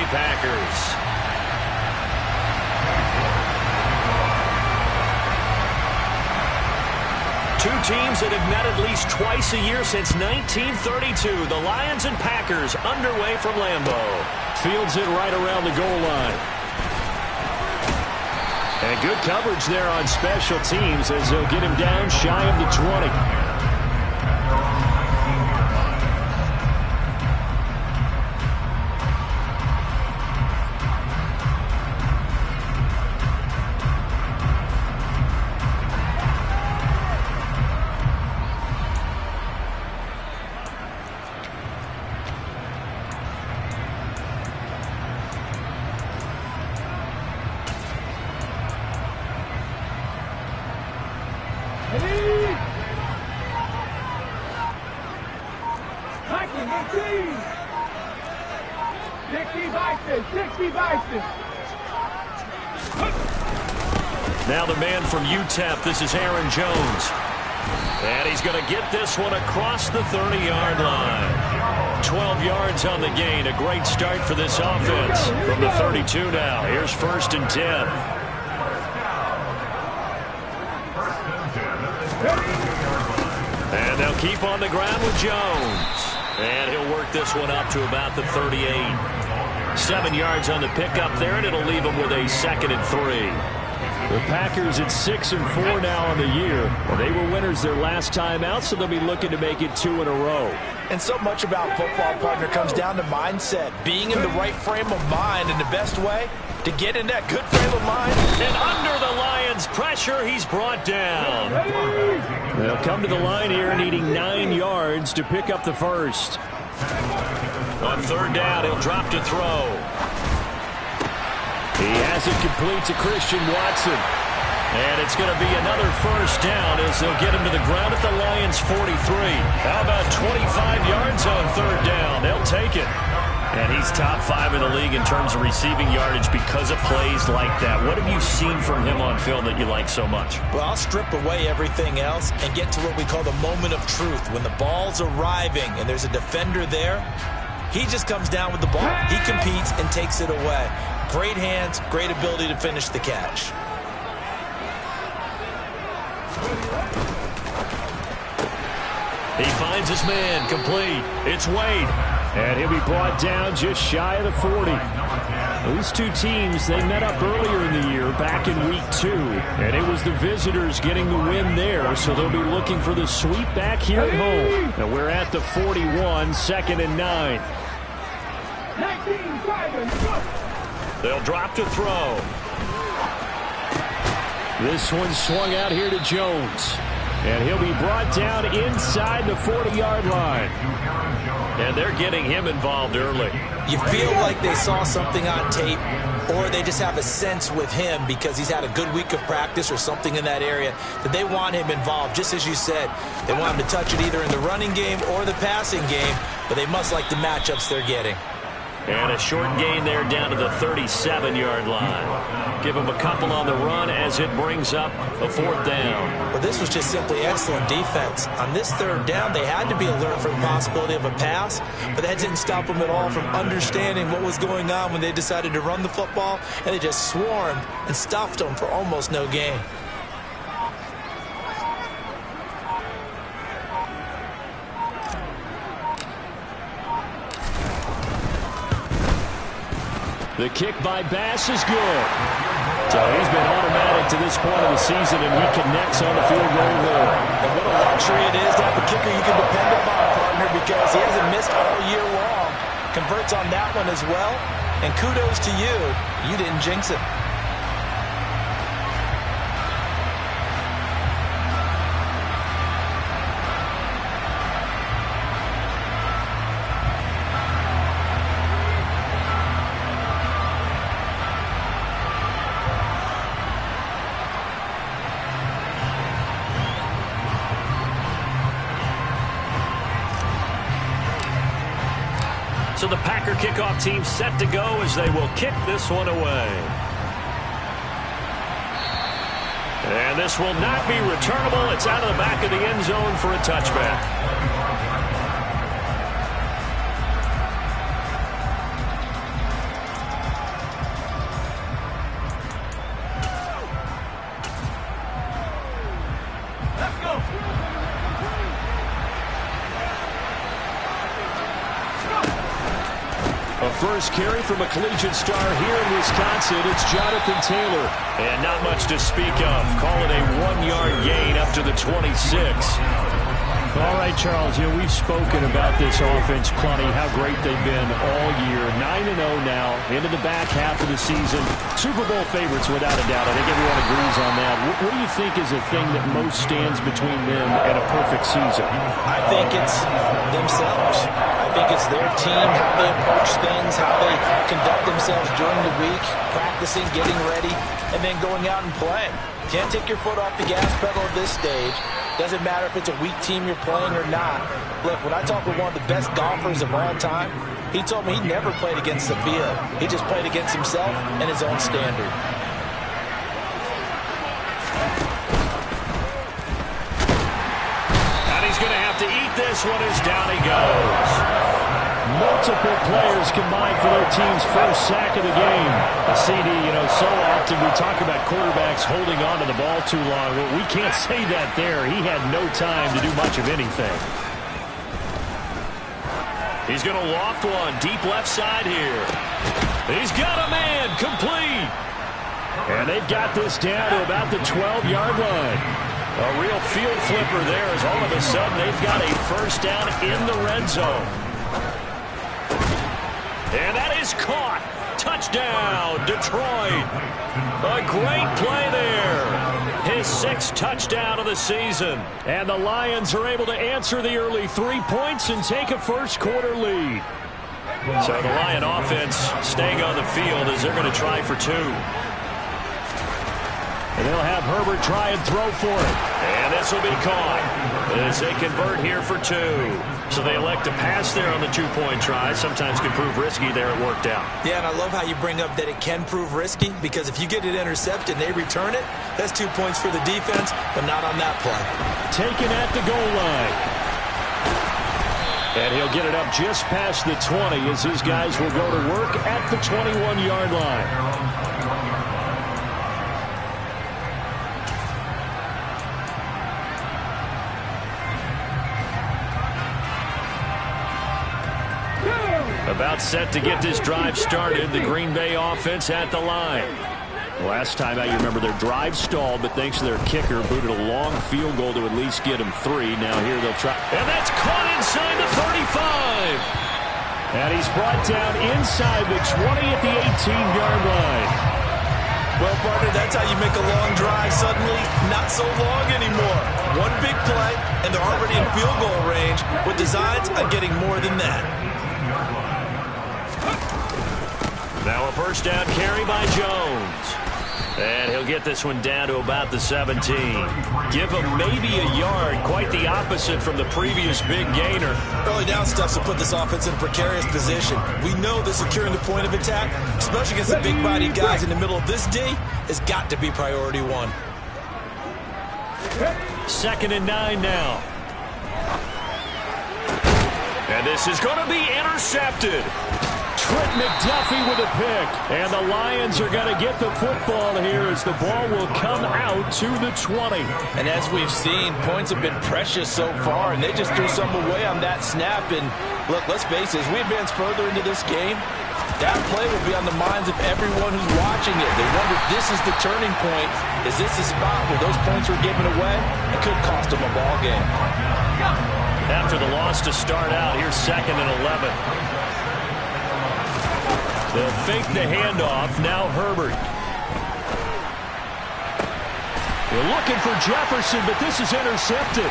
Packers. Two teams that have met at least twice a year since 1932. The Lions and Packers underway from Lambeau. Fields it right around the goal line. And good coverage there on special teams as they'll get him down shy of the 20. Now the man from UTEP, this is Aaron Jones. And he's going to get this one across the 30-yard line. 12 yards on the gain. A great start for this offense. From the 32 now. Here's 1st and 10. And they'll keep on the ground with Jones. And he'll work this one up to about the 38. 7 yards on the pickup there, and it'll leave him with a 2nd and 3. The Packers at 6-4 now on the year. Well, they were winners their last time out, so they'll be looking to make it 2 in a row. And so much about football, partner, comes down to mindset. Being in the right frame of mind, and the best way to get in that good frame of mind. And under the Lions' pressure, he's brought down. They'll come to the line here needing 9 yards to pick up the first. On 3rd down, he'll drop to throw. He has it complete to Christian Watson. And it's going to be another 1st down as they'll get him to the ground at the Lions' 43. How about 25 yards on 3rd down? They'll take it. And he's top 5 in the league in terms of receiving yardage because of plays like that. What have you seen from him on film that you like so much? Well, I'll strip away everything else and get to what we call the moment of truth. When the ball's arriving and there's a defender there, he just comes down with the ball. He competes and takes it away. Great hands, great ability to finish the catch. He finds his man, complete. It's Wade. And he'll be brought down just shy of the 40. Those two teams, they met up earlier in the year, back in week 2. And it was the visitors getting the win there, so they'll be looking for the sweep back here at home. And we're at the 41, 2nd and 9. They'll drop to throw. This one swung out here to Jones. And he'll be brought down inside the 40-yard line. And they're getting him involved early. You feel like they saw something on tape, or they just have a sense with him because he's had a good week of practice or something in that area that they want him involved. Just as you said, they want him to touch it either in the running game or the passing game, but they must like the matchups they're getting. And a short gain there down to the 37-yard line. Give him a couple on the run as it brings up a 4th down. Well, this was just simply excellent defense. On this 3rd down, they had to be alert for the possibility of a pass, but that didn't stop them at all from understanding what was going on when they decided to run the football, and they just swarmed and stuffed them for almost no gain. The kick by Bass is good. So he's been automatic to this point of the season, and he connects on the field goal there. And what a luxury it is to have a kicker you can depend upon, partner, because he hasn't missed all year long. Converts on that one as well. And kudos to you. You didn't jinx it. So the Packer kickoff team set to go as they will kick this one away. And this will not be returnable. It's out of the back of the end zone for a touchback. first carry from a collegiate star here in Wisconsin. It's Jonathan Taylor. And not much to speak of. Call it a 1-yard gain up to the 26. All right, Charles, we've spoken about this offense plenty, how great they've been all year. 9-0 now, into the back half of the season. Super Bowl favorites, without a doubt. I think everyone agrees on that. What do you think is the thing that most stands between them and a perfect season? I think it's themselves. I think it's their team, how they approach things, how they conduct themselves during the week, practicing, getting ready, and then going out and playing. Can't take your foot off the gas pedal at this stage. Doesn't matter if it's a weak team you're playing or not. Look, when I talk with one of the best golfers of all time, he told me he never played against the field. He just played against himself and his own standard. And he's going to have to eat this one as down he goes. Multiple players combined for their team's first sack of the game. A CD, so often we talk about quarterbacks holding on to the ball too long. Well, we can't say that there. He had no time to do much of anything. He's going to loft one deep left side here. He's got a man complete. And they've got this down to about the 12-yard line. A real field flipper there as all of a sudden they've got a first down in the red zone. And that is caught. Touchdown, Detroit. A great play there. His 6th touchdown of the season. And the Lions are able to answer the early 3 points and take a first-quarter lead. So the Lion offense staying on the field as they're going to try for 2. And they'll have Herbert try and throw for it. And this will be caught as they convert here for 2. So they elect to pass there on the 2-point try. Sometimes can prove risky there. It worked out. Yeah, and I love how you bring up that it can prove risky, because if you get it intercepted and they return it, that's 2 points for the defense, but not on that play. Taken at the goal line. And he'll get it up just past the 20 as his guys will go to work at the 21-yard line. About set to get this drive started. The Green Bay offense at the line. Last time out, you remember their drive stalled, but thanks to their kicker, booted a long field goal to at least get them 3. Now here they'll try. And that's caught inside the 35. And he's brought down inside the 20 at the 18-yard line. Well, partner, that's how you make a long drive suddenly not so long anymore. One big play, and they're already in field goal range with designs on getting more than that. Now a first down carry by Jones. And he'll get this one down to about the 17. Give him maybe a yard. Quite the opposite from the previous big gainer. Early down stuff to put this offense in a precarious position. We know that securing the point of attack, especially against the big-bodied guys in the middle of this D, has got to be priority 1. 2nd and 9 now. And this is going to be intercepted. Trent McDuffie with a pick. And the Lions are going to get the football here as the ball will come out to the 20. And as we've seen, points have been precious so far, and they just threw some away on that snap. And look, let's face it, as we advance further into this game, that play will be on the minds of everyone who's watching it. They wonder if this is the turning point. Is this the spot where those points were given away? It could cost them a ball game. After the loss to start out, here's 2nd and 11. They'll fake the handoff. Now Herbert. They're looking for Jefferson, but this is intercepted.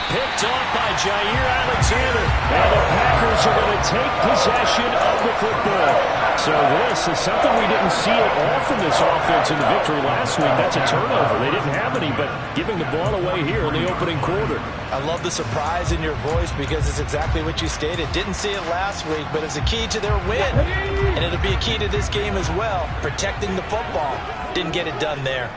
Picked off by Jair Alexander. And the Packers are going to take possession of the football. So this is something we didn't see at all from this offense in the victory last week. That's a turnover. They didn't have any, but giving the ball away here in the opening quarter. I love the surprise in your voice because it's exactly what you stated. Didn't see it last week, but it's a key to their win. And it'll be a key to this game as well, protecting the football. Didn't get it done there.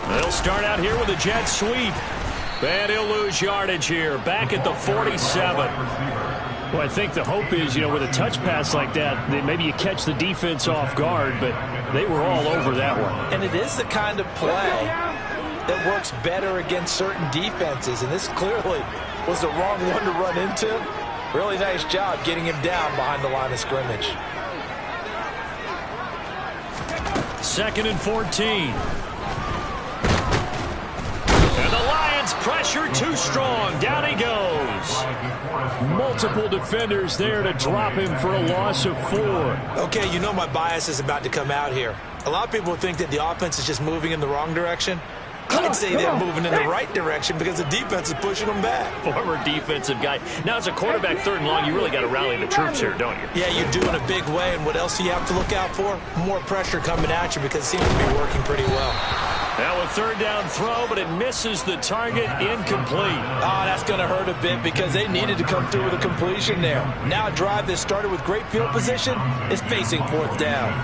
They'll start out here with a jet sweep. And he'll lose yardage here, back at the 47. Well, I think the hope is, with a touch pass like that, that maybe you catch the defense off guard, but they were all over that one. And it is the kind of play that works better against certain defenses, and this clearly was the wrong one to run into. Really nice job getting him down behind the line of scrimmage. 2nd and 14. And the Lions pressure too strong. Down he goes. Multiple defenders there to drop him for a loss of 4. Okay, you know my bias is about to come out here. A lot of people think that the offense is just moving in the wrong direction. I'd say they're moving in the right direction because the defense is pushing them back. Former defensive guy. Now, as a quarterback, 3rd and long, you really got to rally the troops here, don't you? Yeah, you do in a big way. And what else do you have to look out for? More pressure coming at you because it seems to be working pretty well. Now a 3rd down throw, but it misses the target, incomplete. Oh, that's going to hurt a bit because they needed to come through with a completion there. Now a drive that started with great field position is facing 4th down.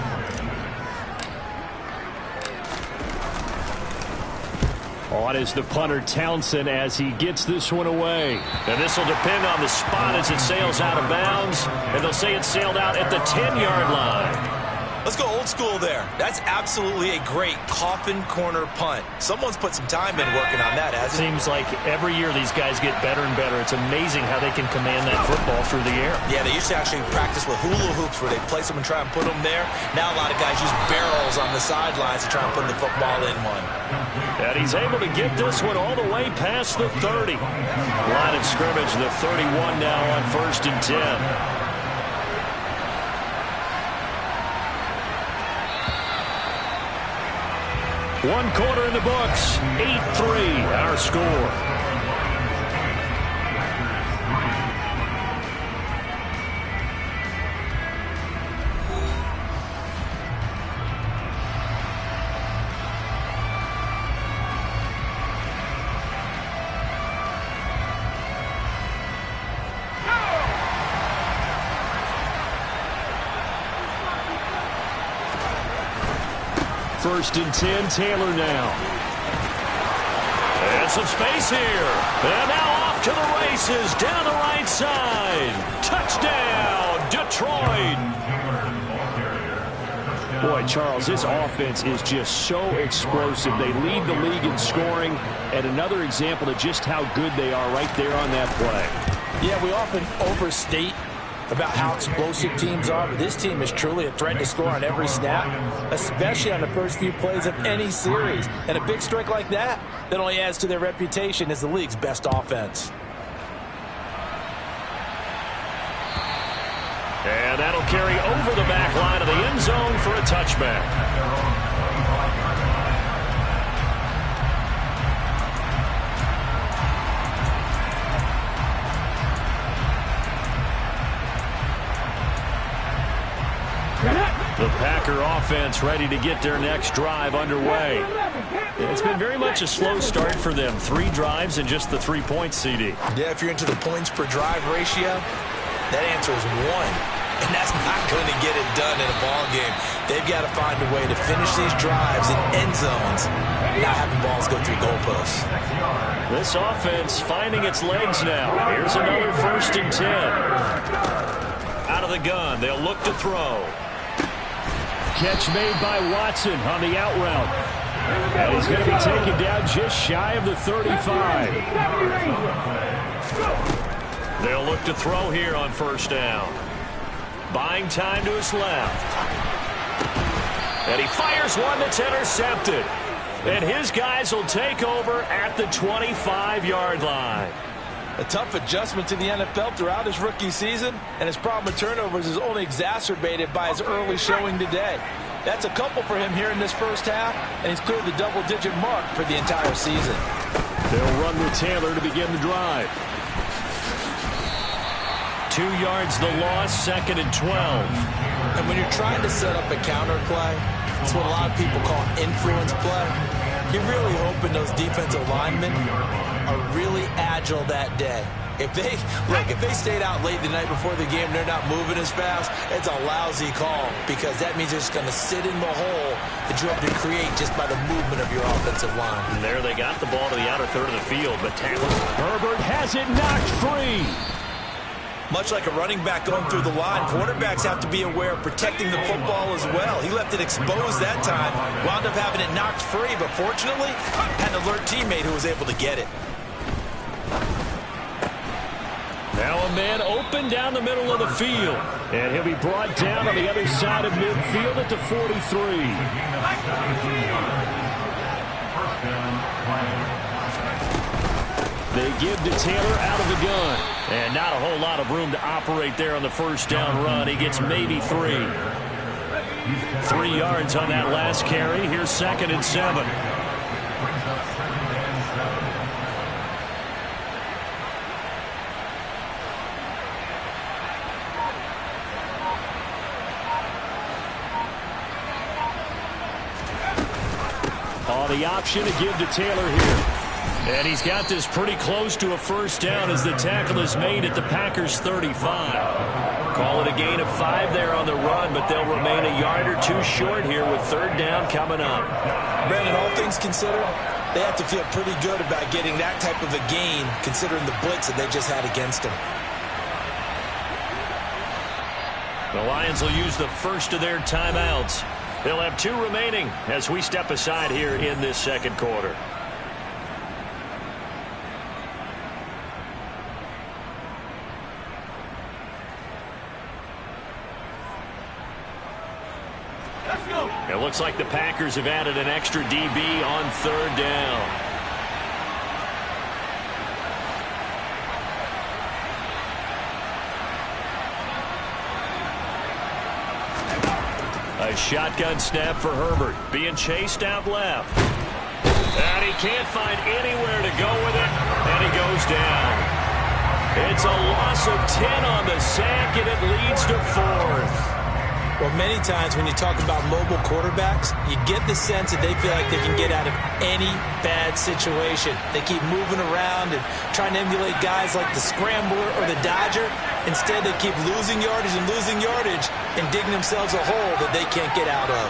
On is the punter, Townsend, as he gets this one away. And this will depend on the spot as it sails out of bounds. And they'll say it sailed out at the 10-yard line. Let's go old school there. That's absolutely a great coffin corner punt. Someone's put some time in working on that, hasn't it? Seems like every year these guys get better and better. It's amazing how they can command that football through the air. Yeah, they used to actually practice with hula hoops where they place them and try and put them there. Now a lot of guys use barrels on the sidelines to try and put the football in one. And he's able to get this one all the way past the 30. Line of scrimmage, the 31 now on 1st and 10. One quarter in the books, 8-3, our score. First and 10, Taylor now. And some space here. And now off to the races down the right side. Touchdown, Detroit. Boy, Charles, this offense is just so explosive. They lead the league in scoring, and another example of just how good they are right there on that play. Yeah, we often overstate about how explosive teams are, but this team is truly a threat to score on every snap, especially on the first few plays of any series. And a big strike like that only adds to their reputation as the league's best offense. And that'll carry over the back line of the end zone for a touchback. The Packer offense ready to get their next drive underway. It's been very much a slow start for them. 3 drives and just the 3 points, CD. Yeah, if you're into the points per drive ratio, that answer is 1. And that's not going to get it done in a ball game. They've got to find a way to finish these drives in end zones, not having balls go through goalposts. This offense finding its legs now. Here's another 1st and 10. Out of the gun, they'll look to throw. Catch made by Watson on the out route. And he's going to be taken down just shy of the 35. They'll look to throw here on 1st down. Buying time to his left. And he fires one that's intercepted. And his guys will take over at the 25-yard line. A tough adjustment to the NFL throughout his rookie season, and his problem with turnovers is only exacerbated by his early showing today. That's a couple for him here in this first half, and he's cleared the double-digit mark for the entire season. They'll run with Taylor to begin the drive. 2 yards the loss, 2nd and 12. And when you're trying to set up a counter play, it's what a lot of people call influence play. You're really hoping those defensive linemen are really agile that day. If they stayed out late the night before the game, they're not moving as fast, it's a lousy call because that means they're just going to sit in the hole that you have to create just by the movement of your offensive line. And there they got the ball to the outer third of the field, but Taylor. Herbert has it knocked free. Much like a running back going through the line, quarterbacks have to be aware of protecting the football as well. He left it exposed that time, wound up having it knocked free, but fortunately, had an alert teammate who was able to get it. Now a man open down the middle of the field. And he'll be brought down on the other side of midfield at the 43. They give to Taylor out of the gun. And not a whole lot of room to operate there on the first down run. He gets maybe 3. 3 yards on that last carry. Here's 2nd and 7. The option to give to Taylor here. And he's got this pretty close to a first down as the tackle is made at the Packers' 35. Call it a gain of 5 there on the run, but they'll remain a yard or 2 short here with 3rd down coming up. Brandon, all things considered, they have to feel pretty good about getting that type of a gain considering the blitz that they just had against them. The Lions will use the first of their timeouts. They'll have 2 remaining as we step aside here in this second quarter. It looks like the Packers have added an extra DB on 3rd down. A shotgun snap for Herbert, being chased out left. And he can't find anywhere to go with it, and he goes down. It's a loss of 10 on the sack, and it leads to 4th. Well, many times when you talk about mobile quarterbacks, you get the sense that they feel like they can get out of any bad situation. They keep moving around and trying to emulate guys like the Scrambler or the Dodger. Instead, they keep losing yardage and digging themselves a hole that they can't get out of.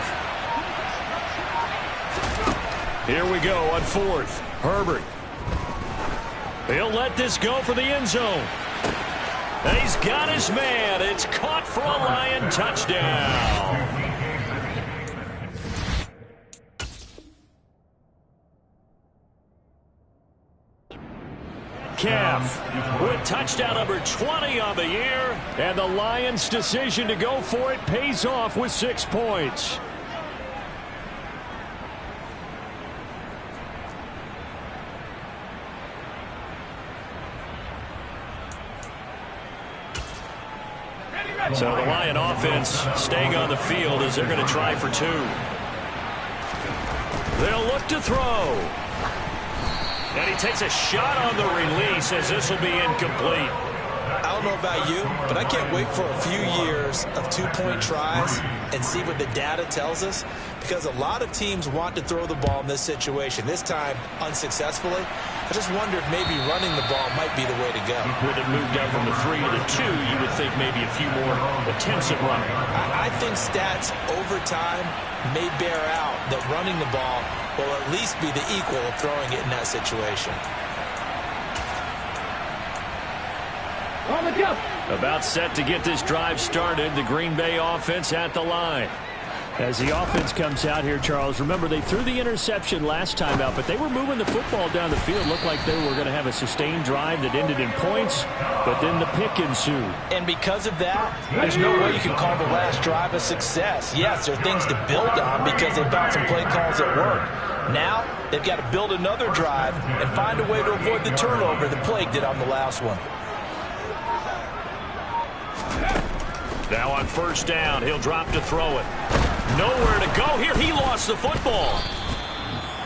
Here we go on 4th. Herbert. He'll let this go for the end zone. And he's got his man. It's caught for a Lion touchdown. Calf with touchdown number 20 on the year. And the Lions' decision to go for it pays off with 6 points. So the Lion offense staying on the field as they're going to try for 2. They'll look to throw. And he takes a shot on the release as this will be incomplete. I don't know about you, but I can't wait for a few years of 2-point tries and see what the data tells us, because a lot of teams want to throw the ball in this situation. This time, unsuccessfully. I just wonder if maybe running the ball might be the way to go. With it moved down from the 3 to the 2, you would think maybe a few more attempts at running. I think stats over time may bear out that running the ball will at least be the equal of throwing it in that situation. On the jump. About set to get this drive started, the Green Bay offense at the line. As the offense comes out here, Charles, remember they threw the interception last time out, but they were moving the football down the field. Looked like they were going to have a sustained drive that ended in points, but then the pick ensued. And because of that, there's no way you can call the last drive a success. Yes, there are things to build on because they found some play calls that work. Now, they've got to build another drive and find a way to avoid the turnover that plagued it on the last one. Now on first down, he'll drop to throw it. Nowhere to go here. He lost the football.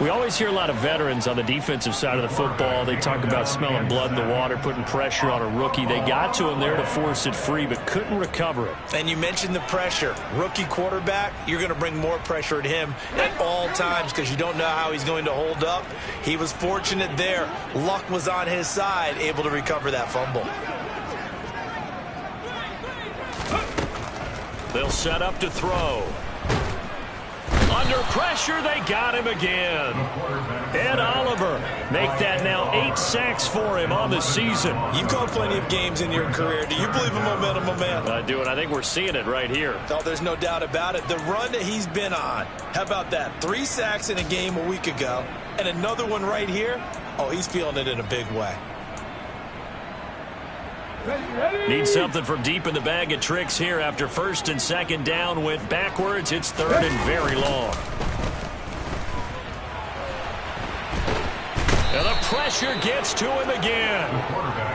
We always hear a lot of veterans on the defensive side of the football. They talk about smelling blood in the water, putting pressure on a rookie. They got to him there to force it free, but couldn't recover it. And you mentioned the pressure. Rookie quarterback, you're going to bring more pressure at him at all times because you don't know how he's going to hold up. He was fortunate there. Luck was on his side, able to recover that fumble. They'll set up to throw. Under pressure, they got him again. Ed Oliver make that now 8 sacks for him on the season. You've called plenty of games in your career. Do you believe in momentum, my man? I do, and I think we're seeing it right here. Oh, there's no doubt about it. The run that he's been on. How about that? 3 sacks in a game a week ago, and another one right here. Oh, he's feeling it in a big way. Need something from deep in the bag of tricks here after first and second down went backwards. It's third and very long. And the pressure gets to him again.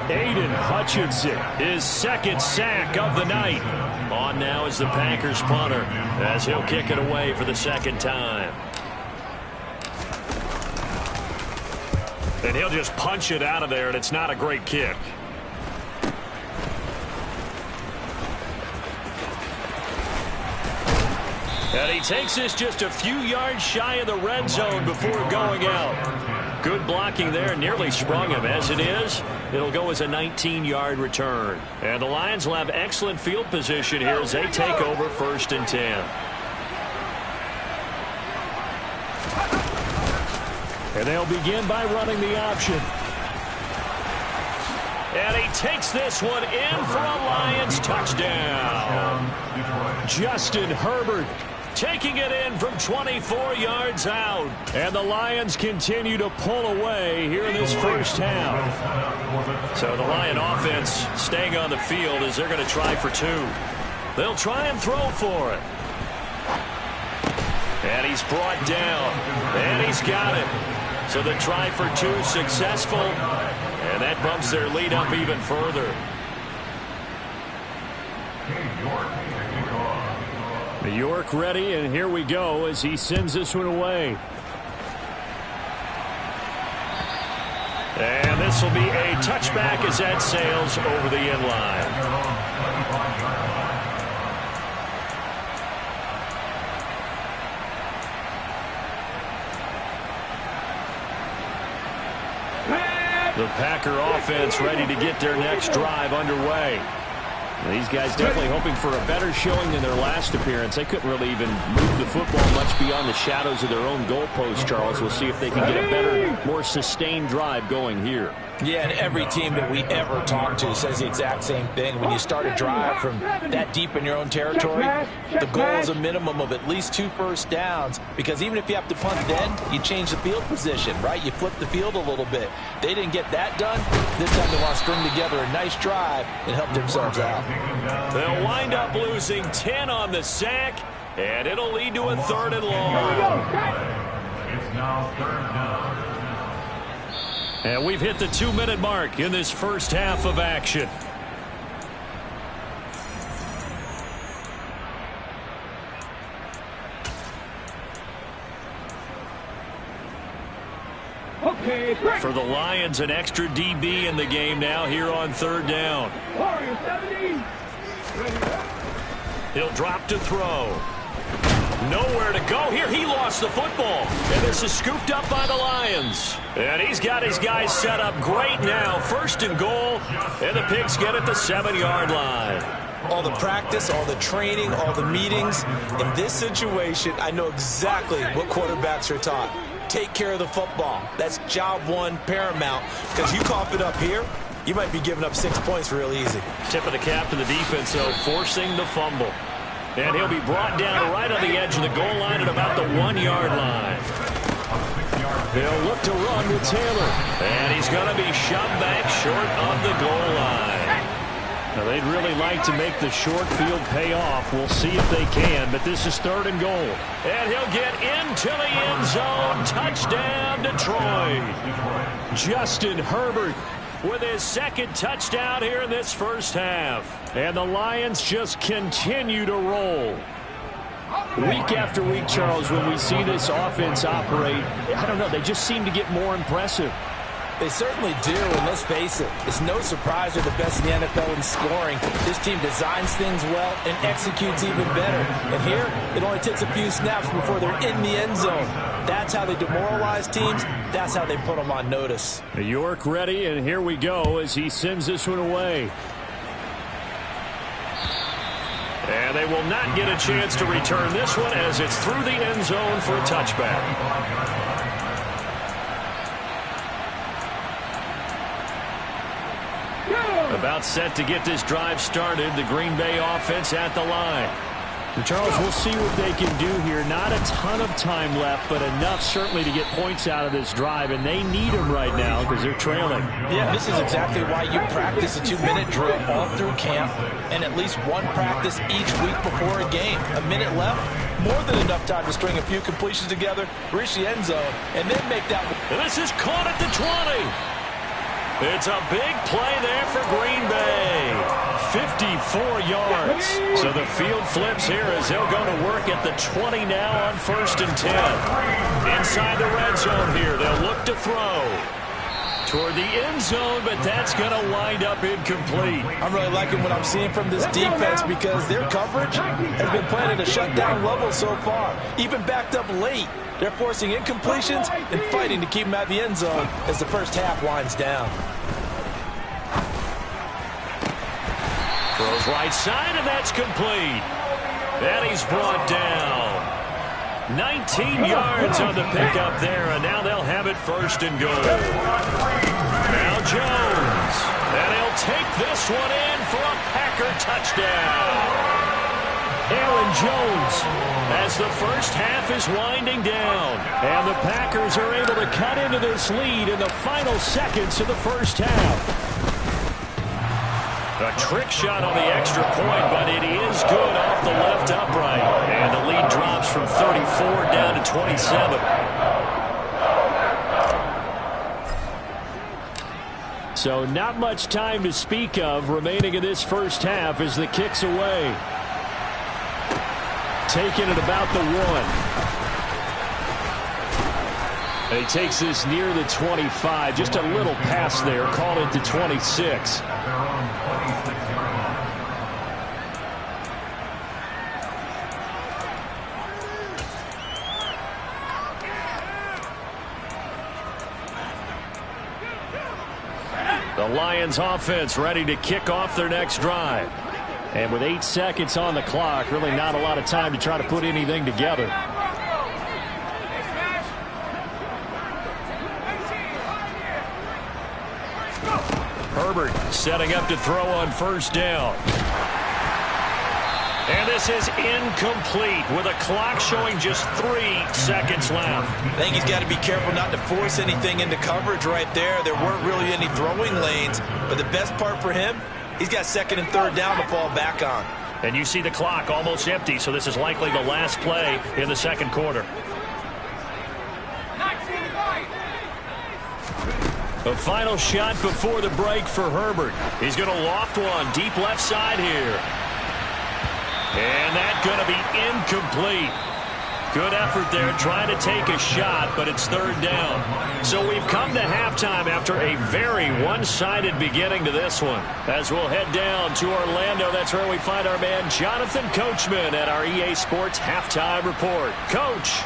Aiden Hutchinson, his second sack of the night. On now is the Packers punter as he'll kick it away for the second time. And he'll just punch it out of there, and it's not a great kick. And he takes this just a few yards shy of the red zone before going out. Good blocking there, nearly sprung him. As it is, it'll go as a 19-yard return. And the Lions will have excellent field position here as they take over first and 10. And they'll begin by running the option. And he takes this one in for a Lions touchdown. Justin Herbert taking it in from 24 yards out. And the Lions continue to pull away here in this first half. So the Lion offense staying on the field as they're going to try for 2. They'll try and throw for it. And he's brought down. And he's got it. So the try for 2 successful. And that bumps their lead up even further. New York ready, and here we go as he sends this one away. And this will be a touchback as that sails over the end line. The Packer offense ready to get their next drive underway. These guys definitely hoping for a better showing than their last appearance. They couldn't really even move the football much beyond the shadows of their own goalpost, Charles. We'll see if they can get a better, more sustained drive going here. Yeah, and every team that we ever talk to says the exact same thing. When you start a drive from that deep in your own territory, the goal is a minimum of at least 2 first downs, because even if you have to punt then, you change the field position, right? You flip the field a little bit. They didn't get that done. This time they want to string together a nice drive and help themselves out. They'll wind up losing 10 on the sack, and it'll lead to a 3rd and long. It's now 3rd down. And we've hit the 2-minute mark in this first half of action. For the Lions, an extra DB in the game now here on 3rd down. He'll drop to throw. Nowhere to go here. He lost the football. And this is scooped up by the Lions. And he's got his guys set up great now. 1st and goal. And the Pigs get at the 7-yard line. All the practice, all the training, all the meetings. In this situation, I know exactly what quarterbacks are taught. Take care of the football. That's job 1 paramount. Because you cough it up here, you might be giving up 6 points real easy. Tip of the cap to the defense, though, forcing the fumble. And he'll be brought down right on the edge of the goal line at about the 1-yard line. They'll look to run with Taylor. And he's going to be shoved back short of the goal line. Now, they'd really like to make the short field pay off. We'll see if they can, but this is 3rd and goal. And he'll get into the end zone. Touchdown, Detroit. Justin Herbert with his 2nd touchdown here in this first half. And the Lions just continue to roll. Week after week, Charles, when we see this offense operate, I don't know, they just seem to get more impressive. They certainly do, and let's face it, it's no surprise they're the best in the NFL in scoring. This team designs things well and executes even better. And here, it only takes a few snaps before they're in the end zone. That's how they demoralize teams. That's how they put them on notice. New York ready, and here we go as he sends this one away. And they will not get a chance to return this one as it's through the end zone for a touchback. About set to get this drive started. The Green Bay offense at the line. And Charles, we'll see what they can do here. Not a ton of time left, but enough certainly to get points out of this drive, and they need them right now because they're trailing. Yeah, this is exactly why you practice a 2-minute drill all through camp and at least one practice each week before a game. A minute left, more than enough time to string a few completions together, reach the end zone, and then make that. And this is caught at the 20. It's a big play there for Green Bay. 54 yards. So the field flips here as they'll go to work at the 20 now on 1st and 10. Inside the red zone here, they'll look to throw toward the end zone, but that's going to wind up incomplete. I'm really liking what I'm seeing from this defense because their coverage has been playing at a shutdown level so far. Even backed up late, they're forcing incompletions and fighting to keep them at the end zone as the first half winds down. Throws right side, and that's complete. And he's brought down. 19 yards on the pickup there, and now they'll have it 1st and goal. Now Jones, and he'll take this one in for a Packer touchdown. Aaron Jones, as the first half is winding down. And the Packers are able to cut into this lead in the final seconds of the first half. A trick shot on the extra point, but it is good off the left upright. And the lead drops from 34 down to 27. So not much time to speak of remaining in this first half as the kick's away. Taken at about the 1. And he takes this near the 25. Just a little pass there. Called it to 26. The Lions offense ready to kick off their next drive. And with 8 seconds on the clock, really not a lot of time to try to put anything together. Herbert setting up to throw on 1st down. And this is incomplete with a clock showing just 3 seconds left. I think he's got to be careful not to force anything into coverage right there. There weren't really any throwing lanes, but the best part for him, he's got 2nd and 3rd down to fall back on. And you see the clock almost empty, so this is likely the last play in the 2nd quarter. A final shot before the break for Herbert. He's going to loft one deep left side here. And that's going to be incomplete. Good effort there trying to take a shot, but it's 3rd down. So we've come to halftime after a very one-sided beginning to this one. As we'll head down to Orlando, that's where we find our man Jonathan Coachman at our EA Sports Halftime Report. Coach.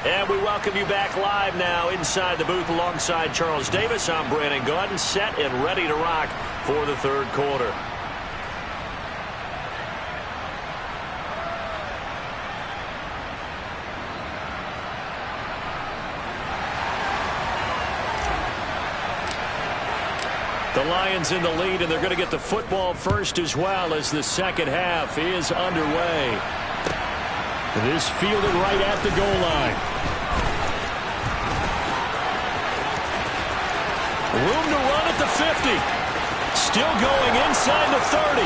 And we welcome you back live now inside the booth alongside Charles Davis. I'm Brandon Gaudin, set and ready to rock for the 3rd quarter. The Lions in the lead, and they're going to get the football first as well as the 2nd half is underway. It is fielded right at the goal line. Room to run at the 50. Still going inside the 30.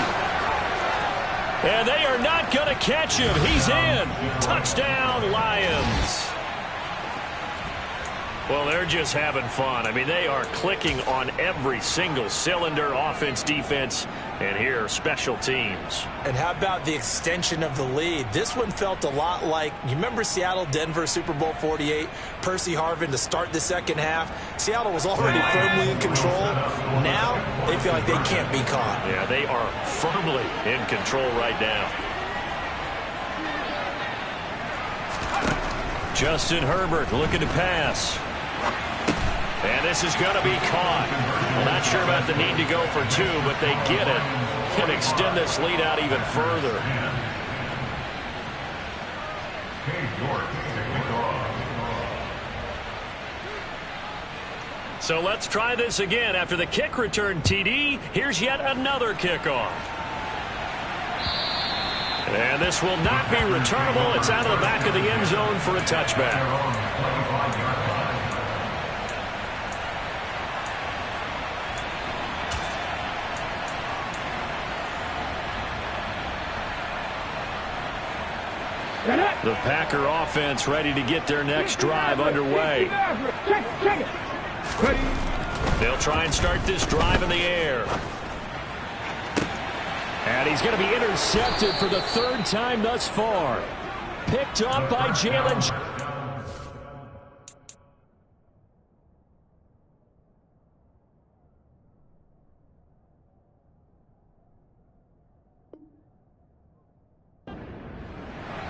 And they are not going to catch him. He's in. Touchdown, Lions. Well, they're just having fun. I mean, they are clicking on every single cylinder, offense, defense, and here, special teams. And how about the extension of the lead? This one felt a lot like, you remember Seattle-Denver Super Bowl 48? Percy Harvin to start the 2nd half. Seattle was already firmly in control. Now, they feel like they can't be caught. Yeah, they are firmly in control right now. Justin Herbert looking to pass. And this is going to be caught. Well, not sure about the need to go for two, but they get it and extend this lead out even further. So let's try this again. After the kick return TD, here's yet another kickoff. And this will not be returnable. It's out of the back of the end zone for a touchback. The Packer offense ready to get their next drive underway. They'll try and start this drive in the air. And he's going to be intercepted for the third time thus far. Picked up by Jalen.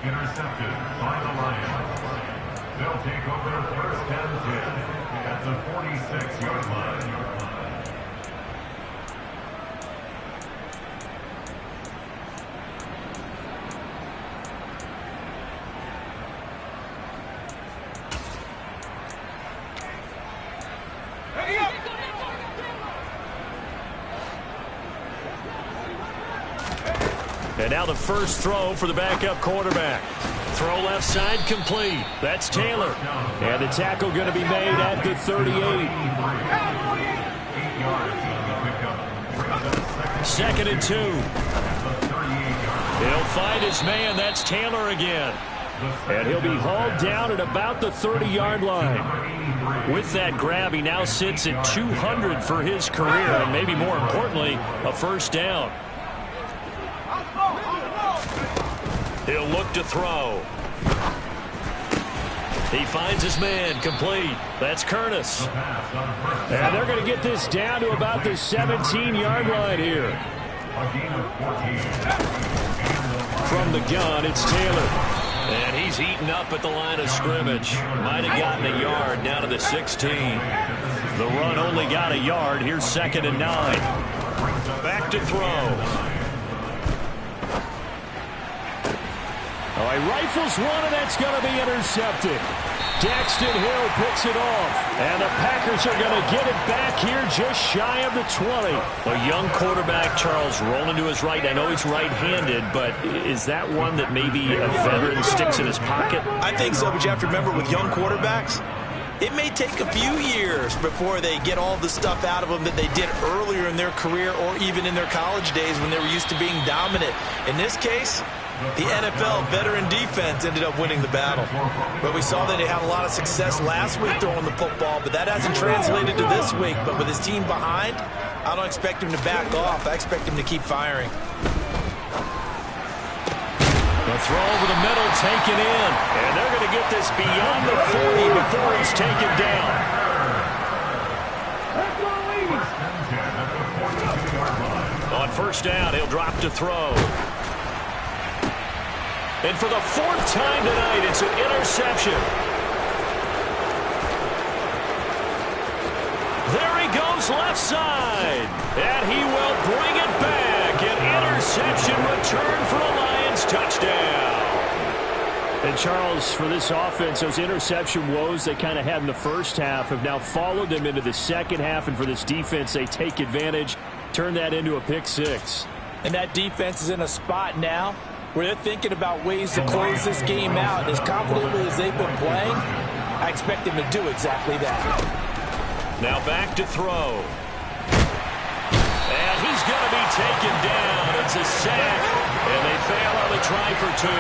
Intercepted by the Lions. They'll take over first and 10 at the 46-yard line. And now the first throw for the backup quarterback. Throw left side complete. That's Taylor. And the tackle going to be made at the 38. 2nd and 2. He'll find his man. That's Taylor again. And he'll be hauled down at about the 30-yard line. With that grab, he now sits at 200 for his career, and maybe more importantly, a first down. He'll look to throw. He finds his man complete. That's Curtis. And they're going to get this down to about the 17-yard line here. From the gun, it's Taylor. And he's eaten up at the line of scrimmage. Might have gotten a yard down to the 16. The run only got a yard. Here's 2nd and 9. Back to throw. Oh, he rifles one, and that's going to be intercepted. Daxton Hill picks it off. And the Packers are going to get it back here just shy of the 20. A young quarterback, Charles, rolling to his right. I know he's right-handed, but is that one that maybe a veteran sticks in his pocket? I think so, but you have to remember with young quarterbacks, it may take a few years before they get all the stuff out of them that they did earlier in their career or even in their college days when they were used to being dominant. In this case, the NFL veteran defense ended up winning the battle. But we saw that they had a lot of success last week throwing the football, but that hasn't translated to this week. But with his team behind, I don't expect him to back off. I expect him to keep firing. The throw over the middle taken in. And they're going to get this beyond the 40 before he's taken down. On first down, he'll drop to throw. And for the 4th time tonight, it's an interception. There he goes left side. And he will bring it back. An interception return for a Lions touchdown. And Charles, for this offense, those interception woes they kind of had in the first half have now followed them into the second half. And for this defense, they take advantage, turn that into a pick six. And that defense is in a spot now where they're thinking about ways to close this game out. And as confidently as they've been playing, I expect them to do exactly that. Now back to throw. And he's going to be taken down. It's a sack, and they fail on the try for 2.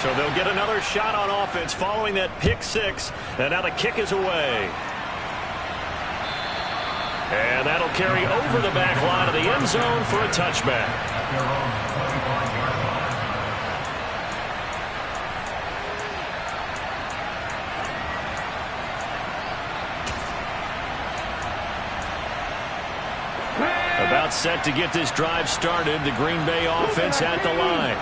So they'll get another shot on offense following that pick six, and now the kick is away. And that'll carry over the back line of the end zone for a touchback. About set to get this drive started. The Green Bay offense at the line.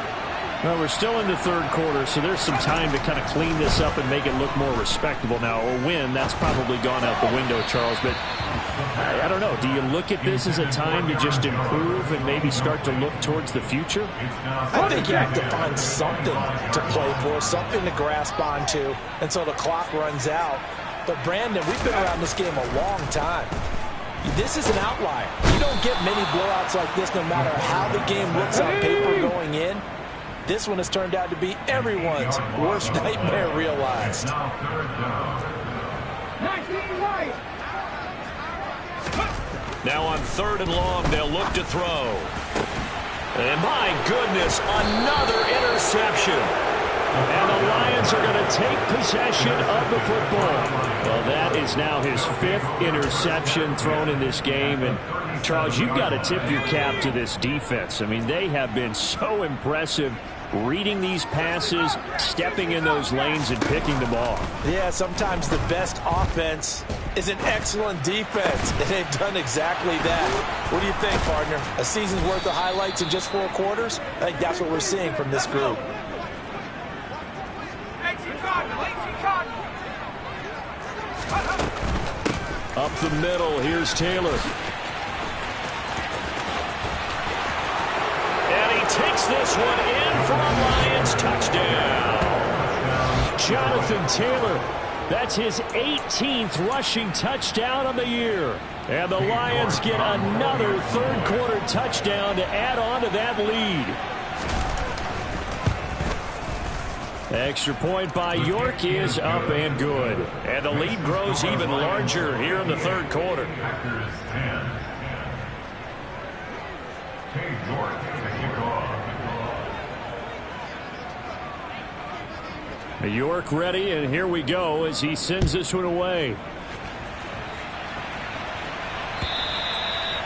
Well, we're still in the third quarter, so there's some time to kind of clean this up and make it look more respectable now. A win, that's probably gone out the window, Charles. But I don't know. Do you look at this as a time to just improve and maybe start to look towards the future? I think you have to find something to play for, something to grasp onto until the clock runs out. But, Brandon, we've been around this game a long time. This is an outlier. You don't get many blowouts like this no matter how the game looks on paper going in. This one has turned out to be everyone's worst nightmare realized. Now on 3rd and long, they'll look to throw. And my goodness, another interception. And the Lions are going to take possession of the football. Well, that is now his 5th interception thrown in this game. And Charles, you've got to tip your cap to this defense. I mean, they have been so impressive reading these passes, stepping in those lanes, and picking them off. Yeah, sometimes the best offense is an excellent defense, and they've done exactly that. What do you think, partner? A season's worth of highlights in just 4 quarters? I think that's what we're seeing from this group. Up the middle, here's Taylor. And he takes this one in for a Lions touchdown. Jonathan Taylor, that's his 18th rushing touchdown of the year. And the Lions get another 3rd quarter touchdown to add on to that lead. Extra point by York is up and good. And the lead grows even larger here in the 3rd quarter. Packers 10. Cade York to kick off. York ready, and here we go as he sends this one away.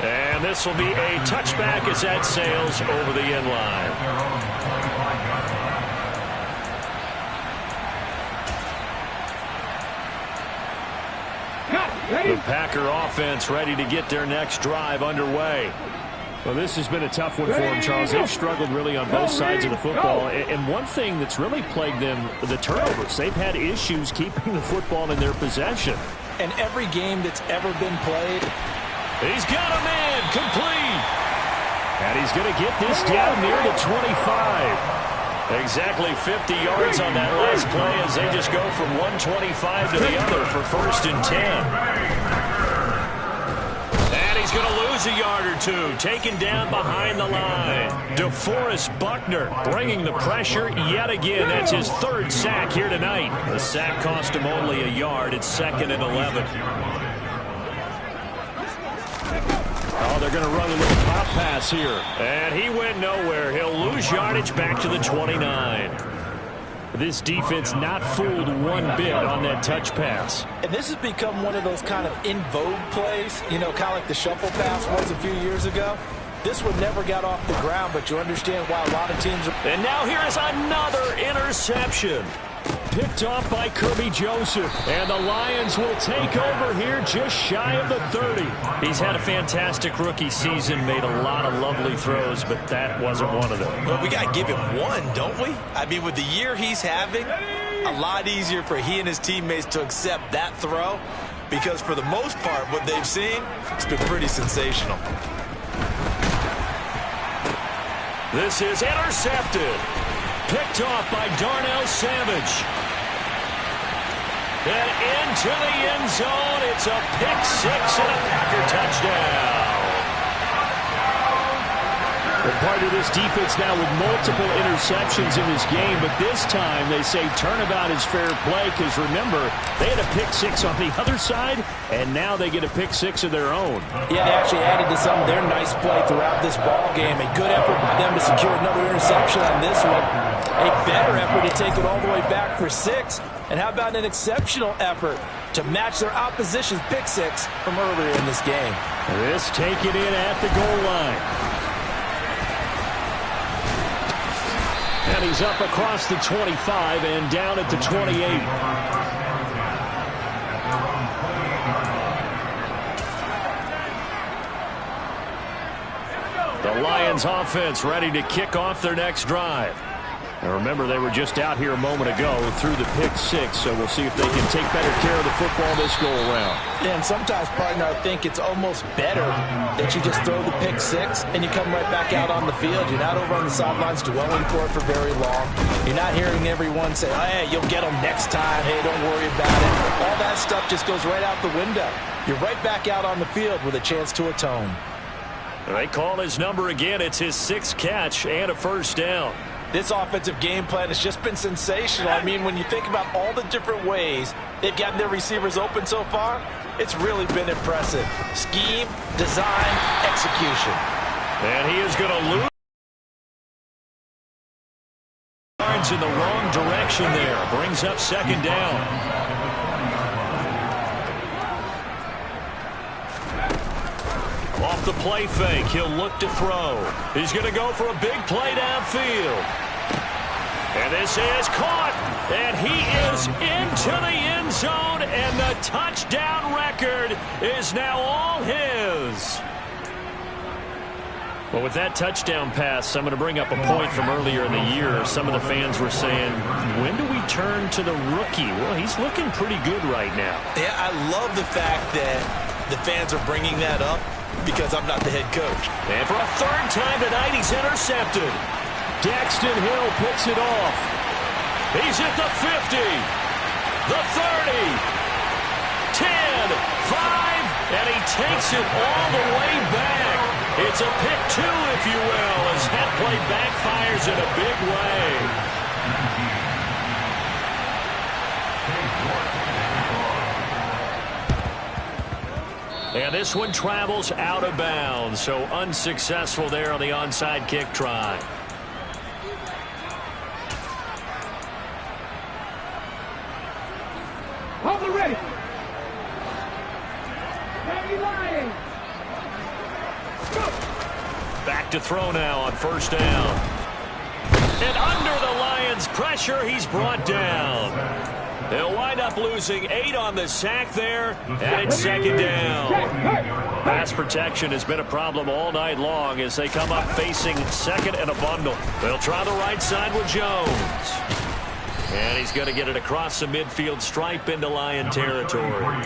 And this will be a touchback as that sails over the end line. The Packer offense ready to get their next drive underway. Well, this has been a tough one for them, Charles. They've struggled really on both sides of the football. And one thing that's really plagued them, the turnovers. They've had issues keeping the football in their possession. And every game that's ever been played, he's got a man complete. And he's going to get this down near the 25. Exactly 50 yards on that last play as they just go from 125 to the other for 1st and 10. And he's going to lose a yard or two, taken down behind the line. DeForest Buckner bringing the pressure yet again. That's his 3rd sack here tonight. The sack cost him only a yard. It's 2nd and 11. Oh, they're going to run a little pop pass here. And he went nowhere. He'll lose yardage back to the 29. This defense not fooled one bit on that touch pass. and this has become one of those kind of in vogue plays, you know, kind of like the shuffle pass was a few years ago. This one never got off the ground, but you understand why a lot of teams are... And now here is another interception. Picked off by Kirby Joseph. And the Lions will take over here just shy of the 30. He's had a fantastic rookie season, made a lot of lovely throws, but that wasn't one of them. Well, we got to give him one, don't we? I mean, with the year he's having, a lot easier for he and his teammates to accept that throw, because for the most part, what they've seen, it's been pretty sensational. This is intercepted. Picked off by Darnell Savage. And into the end zone. It's a pick six and a Packer touchdown. They're part of this defense now with multiple interceptions in this game, but this time they say turnabout is fair play because, remember, they had a pick six on the other side, and now they get a pick six of their own. Yeah, they actually added to some of their nice play throughout this ball game. A good effort by them to secure another interception on this one. A better effort to take it all the way back for six. And how about an exceptional effort to match their opposition's pick six from earlier in this game? This taken in at the goal line. And he's up across the 25 and down at the 28. The Lions offense ready to kick off their next drive. And remember, they were just out here a moment ago through the pick six, so we'll see if they can take better care of the football this go-around. Yeah, and sometimes, partner, I think it's almost better that you just throw the pick six and you come right back out on the field. You're not over on the sidelines dwelling for it for very long. You're not hearing everyone say, oh, hey, you'll get them next time. Hey, don't worry about it. All that stuff just goes right out the window. You're right back out on the field with a chance to atone. They call his number again. It's his 6th catch and a first down. This offensive game plan has just been sensational. I mean, when you think about all the different ways they've gotten their receivers open so far, it's really been impressive. Scheme, design, execution. And he is going to lose in the wrong direction there. Brings up 2nd down. Off the play fake, he'll look to throw. He's going to go for a big play downfield. And this is caught. And he is into the end zone. And the touchdown record is now all his. Well, with that touchdown pass, I'm going to bring up a point from earlier in the year. Some of the fans were saying, when do we turn to the rookie? Well, he's looking pretty good right now. Yeah, I love the fact that the fans are bringing that up because I'm not the head coach. And for a 3rd time tonight, he's intercepted. Daxton Hill picks it off. He's at the 50, the 30, 10, 5, and he takes it all the way back. It's a pick 2, if you will, as that play backfires in a big way. And this one travels out of bounds, so unsuccessful there on the onside kick try. Hold it ready. Ready, Lions. Go. Back to throw now on 1st down. And under the Lions' pressure, he's brought down. They'll wind up losing 8 on the sack there, and it's 2nd down. Pass protection has been a problem all night long as they come up facing 2nd and a bundle. They'll try the right side with Jones. And he's going to get it across the midfield stripe into Lion territory.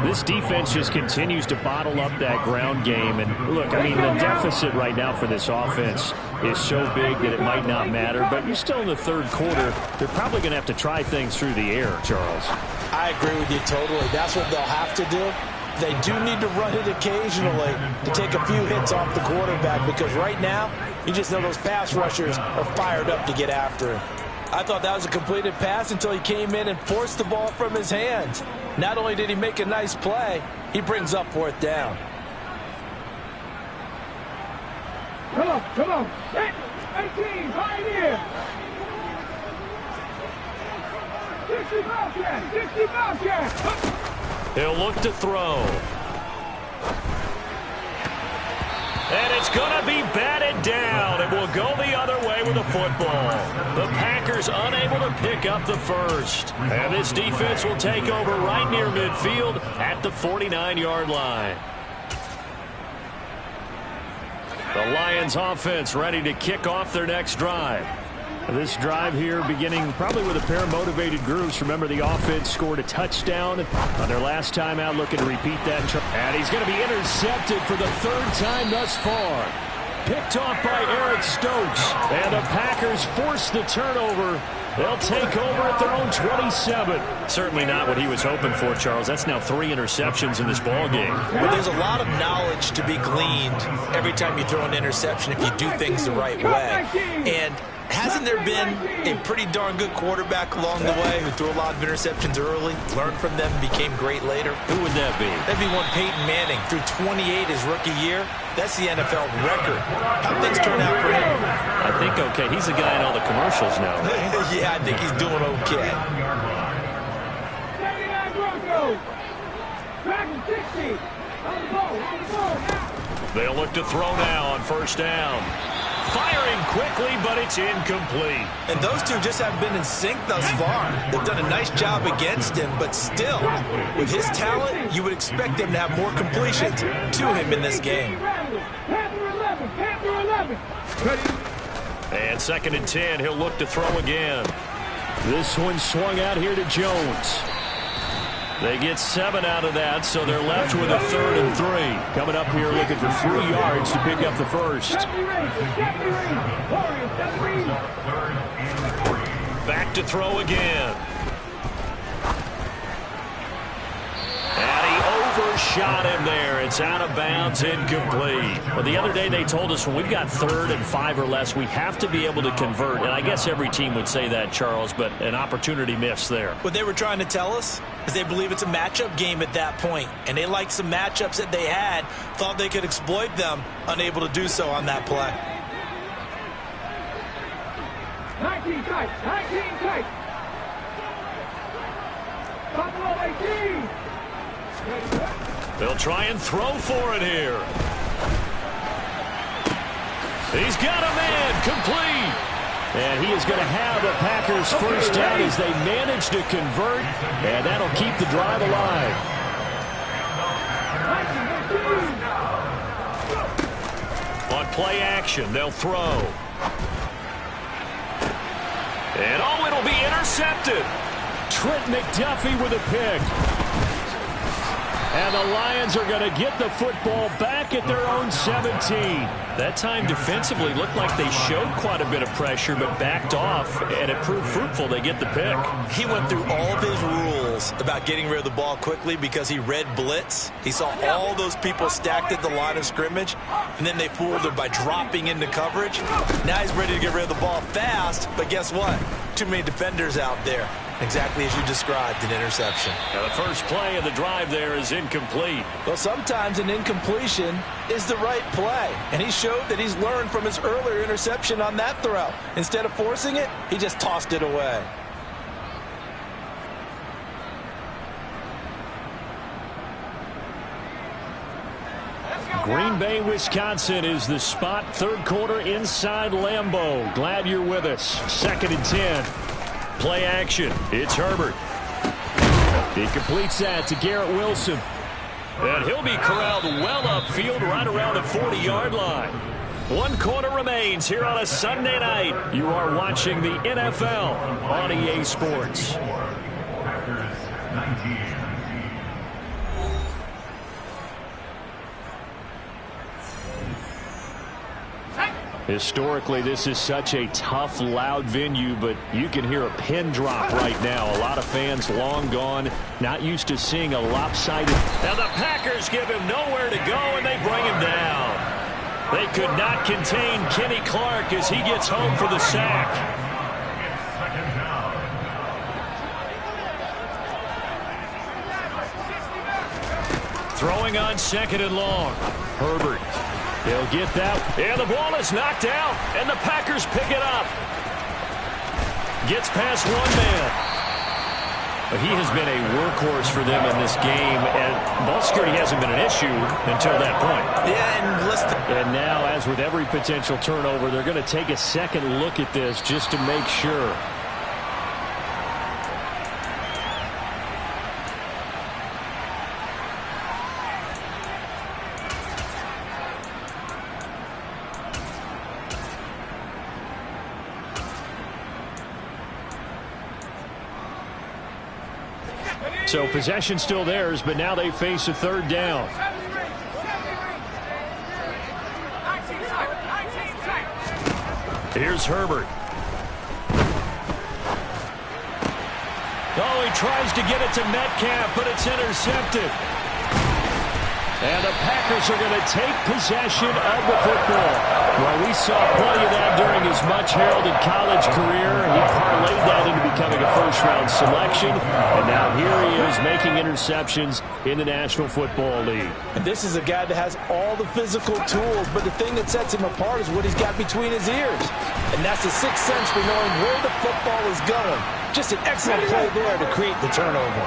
This defense just continues to bottle up that ground game. And look, I mean, the deficit right now for this offense is so big that it might not matter. But you're still in the 3rd quarter. They're probably going to have to try things through the air, Charles. I agree with you totally. That's what they'll have to do. They do need to run it occasionally to take a few hits off the quarterback because right now, you just know those pass rushers are fired up to get after him. I thought that was a completed pass until he came in and forced the ball from his hands. Not only did he make a nice play, he brings up 4th down. Come on. 18, Pioneer. 60 Bobcat. He'll look to throw. And it's going to be batted down. It will go the other way with the football. The Packers unable to pick up the 1st. And this defense will take over right near midfield at the 49-yard line. The Lions offense ready to kick off their next drive. This drive here beginning probably with a pair of motivated groups. Remember, the offense scored a touchdown on their last time out, looking to repeat that. And he's going to be intercepted for the 3rd time thus far. Picked off by Eric Stokes. And the Packers force the turnover. They'll take over at their own 27. Certainly not what he was hoping for, Charles. That's now 3 interceptions in this ball game. But there's a lot of knowledge to be gleaned every time you throw an interception if you do things the right way. And hasn't there been a pretty darn good quarterback along the way who threw a lot of interceptions early, learned from them, became great later? Who would that be? That'd be one Peyton Manning. Threw 28 his rookie year. That's the NFL record. How'd things turn out for him? I think okay. He's the guy in all the commercials now. Yeah, I think he's doing okay. 79 Broncos. Back to 60. On the ball now. They'll look to throw now on 1st down. Firing quickly, but it's incomplete. And those two just haven't been in sync thus far. They've done a nice job against him, but still, with his talent, you would expect them to have more completions to him in this game. Panther 11. And 2nd and 10, he'll look to throw again. This one swung out here to Jones. They get 7 out of that, so they're left with a 3rd and 3. Coming up here looking for 3 yards to pick up the first. Back to throw again. And he overshot him there. It's out of bounds, incomplete. Well, the other day they told us when we've got 3rd and 5 or less, we have to be able to convert. And I guess every team would say that, Charles, but an opportunity missed there. What they were trying to tell us is they believe it's a matchup game at that point. And they liked some matchups that they had, thought they could exploit them, unable to do so on that play. 19 tight, 19 tight. Buffalo 18. They'll try and throw for it here. He's got a man, complete. And he is going to have the Packers first down as they manage to convert, and that'll keep the drive alive. On play action, they'll throw. And it'll be intercepted. Trent McDuffie with a pick. And the Lions are going to get the football back at their own 17. That time defensively looked like they showed quite a bit of pressure but backed off, and it proved fruitful. They get the pick. He went through all of his rules about getting rid of the ball quickly because he read blitz. He saw all those people stacked at the line of scrimmage, and then they fooled him by dropping into coverage. Now he's ready to get rid of the ball fast, but guess what? Too many defenders out there. Exactly as you described, an interception. Now the first play of the drive there is incomplete. Well, sometimes an incompletion is the right play. And he showed that he's learned from his earlier interception on that throw. Instead of forcing it, he just tossed it away. Green Bay, Wisconsin is the spot. 3rd quarter inside Lambeau. Glad you're with us. 2nd and 10. Play action. It's Herbert. He completes that to Garrett Wilson. And he'll be corralled well upfield right around the 40-yard line. 1 quarter remains here on a Sunday night. You are watching the NFL on EA Sports. Packers 19. Historically, this is such a tough, loud venue, but you can hear a pin drop right now. A lot of fans long gone, not used to seeing a lopsided. Now the Packers give him nowhere to go, and they bring him down. They could not contain Kenny Clark as he gets home for the sack. Throwing on 2nd and long. Herbert. They'll get that. And the ball is knocked out, and the Packers pick it up. Gets past one man. But he has been a workhorse for them in this game, and ball security hasn't been an issue until that point. Yeah, and now, as with every potential turnover, they're going to take a second look at this just to make sure. So possession still theirs, but now they face a 3rd down. Here's Herbert. Oh, he tries to get it to Metcalf, but it's intercepted. And the Packers are going to take possession of the football. Well, we saw plenty of that during his much-heralded college career. He parlayed that into becoming a first-round selection. And now here he is making interceptions in the National Football League. And this is a guy that has all the physical tools, but the thing that sets him apart is what he's got between his ears. And that's the sixth sense for knowing where the football is going. Just an excellent play there to create the turnover.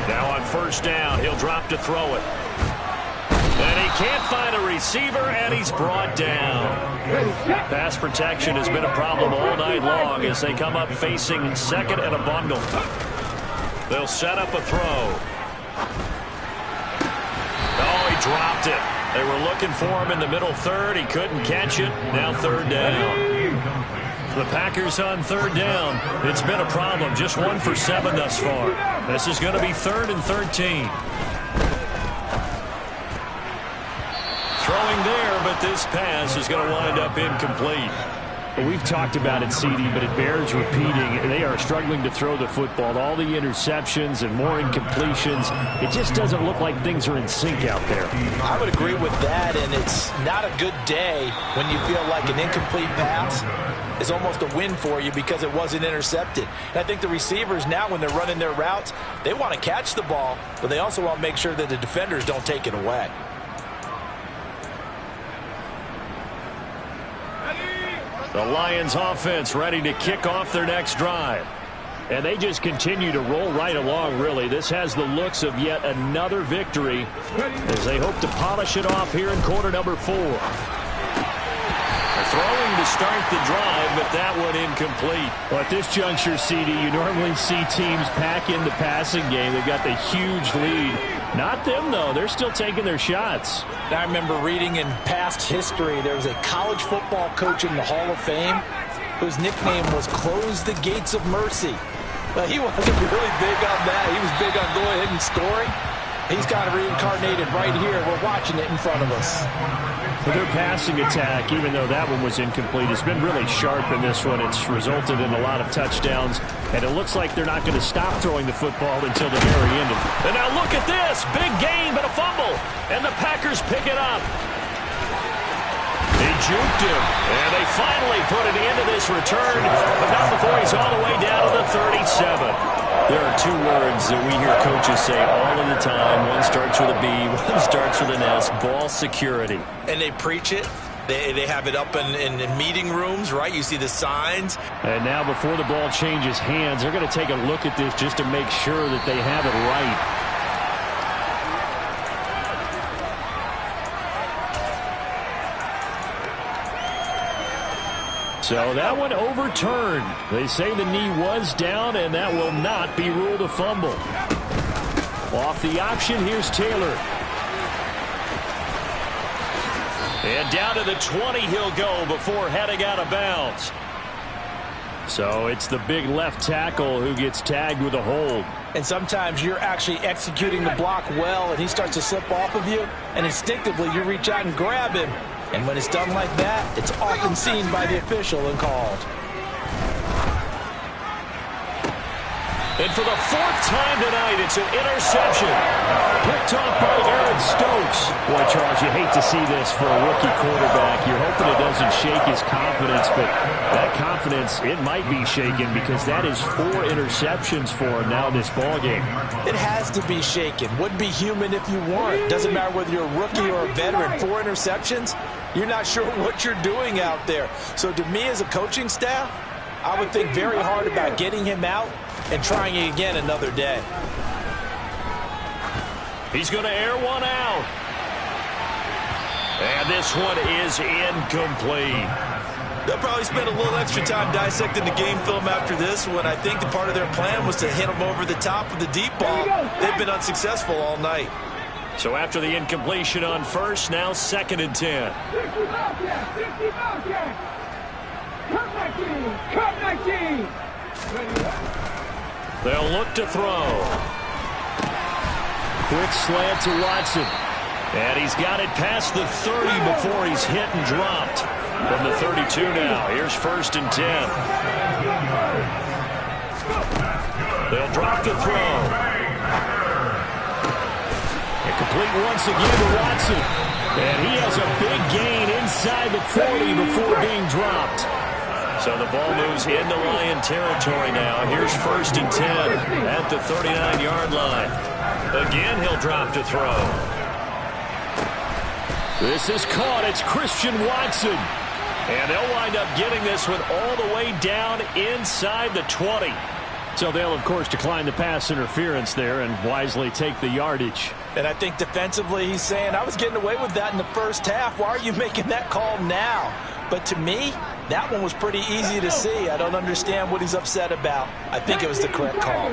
Now on 1st down, he'll drop to throw it. And he can't find a receiver, and he's brought down. Pass protection has been a problem all night long as they come up facing 2nd and a bundle. They'll set up a throw. Oh, he dropped it. They were looking for him in the middle third. He couldn't catch it. Now third down. The Packers on third down. It's been a problem. Just 1 for 7 thus far. This is going to be 3rd and 13. Throwing there, but this pass is going to wind up incomplete. Well, we've talked about it, CD, but it bears repeating. They are struggling to throw the football. All the interceptions and more incompletions. It just doesn't look like things are in sync out there. I would agree with that, and it's not a good day when you feel like an incomplete pass is almost a win for you because it wasn't intercepted. And I think the receivers now, when they're running their routes, they want to catch the ball, but they also want to make sure that the defenders don't take it away. The Lions offense ready to kick off their next drive. And they just continue to roll right along, really. This has the looks of yet another victory as they hope to polish it off here in quarter number 4. They're throwing to start the drive, but that one incomplete. Well, at this juncture, CD, you normally see teams pack in the passing game. They've got the huge lead. Not them, though. They're still taking their shots. I remember reading in past history, there was a college football coach in the Hall of Fame whose nickname was Close the Gates of Mercy. But he wasn't really big on that. He was big on go ahead and scoring. He's kind of reincarnated right here. We're watching it in front of us. But their passing attack, even though that one was incomplete, has been really sharp in this one. It's resulted in a lot of touchdowns, and it looks like they're not going to stop throwing the football until the very end. And now look at this. Big gain, but a fumble. And the Packers pick it up. They juked him, and they finally put an end to this return, but not before he's all the way down to the 37. There are 2 words that we hear coaches say all of the time. One starts with a B, one starts with an S, ball security. And they preach it. They have it up in meeting rooms, right? You see the signs. And now before the ball changes hands, they're going to take a look at this just to make sure that they have it right. So that one overturned. They say the knee was down, and that will not be ruled a fumble. Off the option, here's Taylor. And down to the 20 he'll go before heading out of bounds. So it's the big left tackle who gets tagged with a hold. And sometimes you're actually executing the block well, and he starts to slip off of you, and instinctively you reach out and grab him. And when it's done like that, it's often seen by the official and called. And for the 4th time tonight, it's an interception. Picked off by Aaron Stokes. Boy, Charles, you hate to see this for a rookie quarterback. You're hoping it doesn't shake his confidence, but that confidence, it might be shaken because that is 4 interceptions for him now in this ballgame. It has to be shaken. Wouldn't be human if you weren't. Doesn't matter whether you're a rookie or a veteran. 4 interceptions, you're not sure what you're doing out there. So to me as a coaching staff, I would think very hard about getting him out and trying it again another day. He's going to air one out. And this one is incomplete. They'll probably spend a little extra time dissecting the game film after this one. I think the part of their plan was to hit him over the top of the deep ball. They've been unsuccessful all night. So after the incompletion on first, now 2nd and 10. They'll look to throw. Quick slant to Watson. And he's got it past the 30 before he's hit and dropped. From the 32 now, here's 1st and 10. They'll drop the throw. And complete once again to Watson. And he has a big gain inside the 40 before being dropped. So the ball moves into Lion territory now. Here's 1st and 10 at the 39-yard line. Again, he'll drop to throw. This is caught. It's Christian Watson. And they'll wind up getting this one all the way down inside the 20. So they'll, of course, decline the pass interference there and wisely take the yardage. And I think defensively he's saying, I was getting away with that in the first half. Why are you making that call now? But to me, that one was pretty easy to see. I don't understand what he's upset about. I think it was the correct call.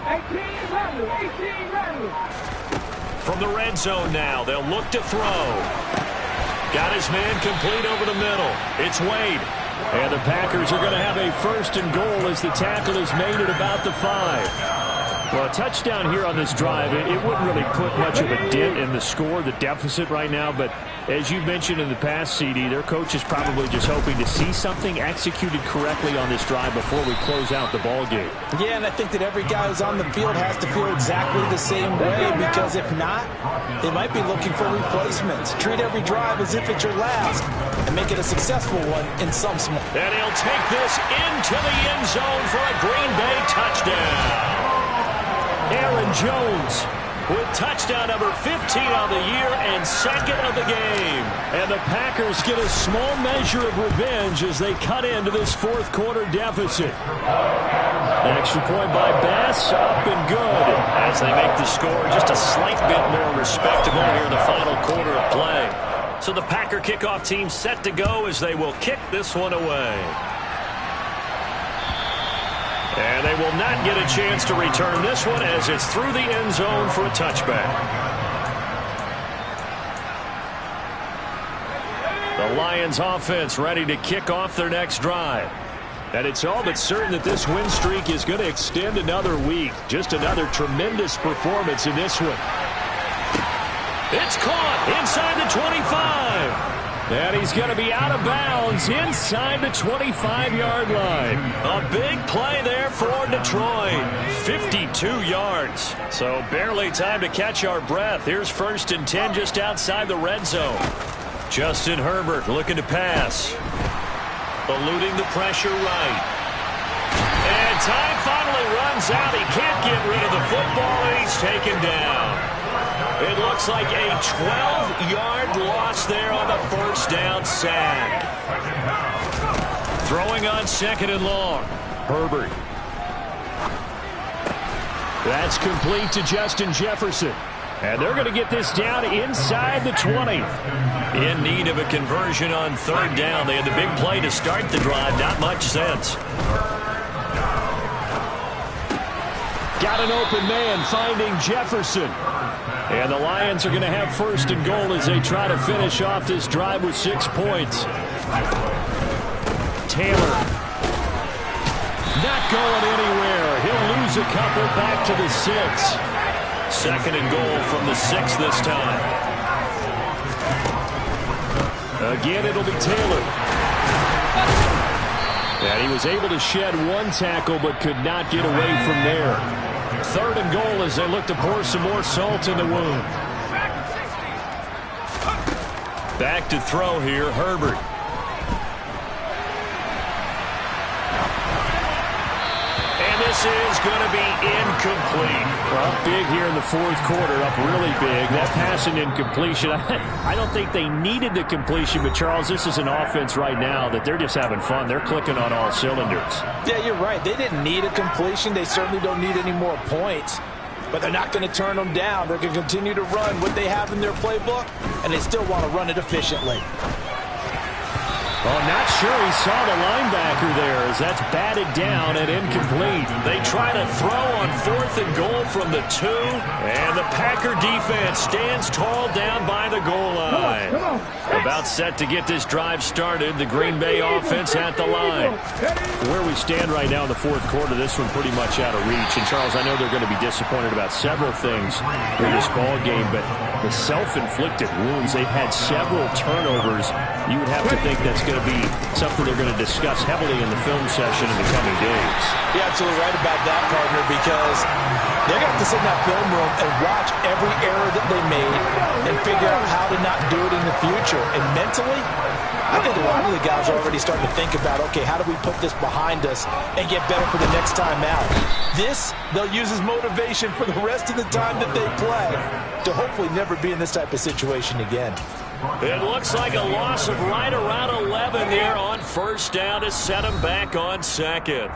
18 Rattler, 18 Rattler. From the red zone now, they'll look to throw. Got his man complete over the middle. It's Wade. And the Packers are going to have a 1st and goal as the tackle is made at about the 5. Well, a touchdown here on this drive, it wouldn't really put much of a dent in the score, the deficit right now. But as you mentioned in the past, CD, their coach is probably just hoping to see something executed correctly on this drive before we close out the ball game. Yeah, and I think that every guy who's on the field has to feel exactly the same way, because if not, they might be looking for replacements. Treat every drive as if it's your last and make it a successful one in some small. And he'll take this into the end zone for a Green Bay touchdown. Aaron Jones with touchdown number 15 on the year and 2nd of the game. And the Packers get a small measure of revenge as they cut into this 4th quarter deficit. An extra point by Bass, up and good. As they make the score just a slight bit more respectable here in the final quarter of play. So the Packer kickoff team set to go as they will kick this one away. And they will not get a chance to return this one as it's through the end zone for a touchback. The Lions offense ready to kick off their next drive. And it's all but certain that this win streak is going to extend another week. Just another tremendous performance in this one. It's caught inside the 25. And he's going to be out of bounds inside the 25-yard line. A big play there for Detroit. 52 yards. So barely time to catch our breath. Here's 1st and 10 just outside the red zone. Justin Herbert looking to pass. Eluding the pressure right. And time finally runs out. He can't get rid of the football, and he's taken down. It looks like a 12-yard loss there on the 1st down sack. Throwing on 2nd and long. Herbert. That's complete to Justin Jefferson. And they're going to get this down inside the 20. In need of a conversion on 3rd down. They had the big play to start the drive. Not much sense. Got an open man finding Jefferson. And the Lions are going to have 1st and goal as they try to finish off this drive with 6 points. Taylor. Not going anywhere. He'll lose a couple back to the 6. 2nd and goal from the 6 this time. Again, it'll be Taylor. And he was able to shed 1 tackle but could not get away from there. 3rd and goal as they look to pour some more salt in the wound. Back to throw here, Herbert. And this is going to be incomplete. Well, big here in the 4th quarter, up really big. That pass and incompletion, I don't think they needed the completion, but Charles, this is an offense right now that they're just having fun. They're clicking on all cylinders. Yeah, you're right. They didn't need a completion. They certainly don't need any more points. But they're not going to turn them down. They're going to continue to run what they have in their playbook, and they still want to run it efficiently. Oh, not sure he saw the linebacker there as that's batted down and incomplete. They try to throw on 4th and goal from the 2, and the Packer defense stands tall down by the goal line. About set to get this drive started, the Green Bay offense at the line. Where we stand right now in the 4th quarter, this one pretty much out of reach. And, Charles, I know they're going to be disappointed about several things in this ball game, but the self-inflicted wounds, they've had several turnovers. You would have to think that's going to be something they're going to discuss heavily in the film session in the coming days. You're absolutely right about that, partner, because they're going to have to sit in that film room and watch every error that they made and figure out how to not do it in the future. And mentally, I think a lot of the guys are already starting to think about, okay, how do we put this behind us and get better for the next time out? This, they'll use as motivation for the rest of the time that they play to hopefully never be in this type of situation again. It looks like a loss of right around 11 there on 1st down to set them back on 2nd.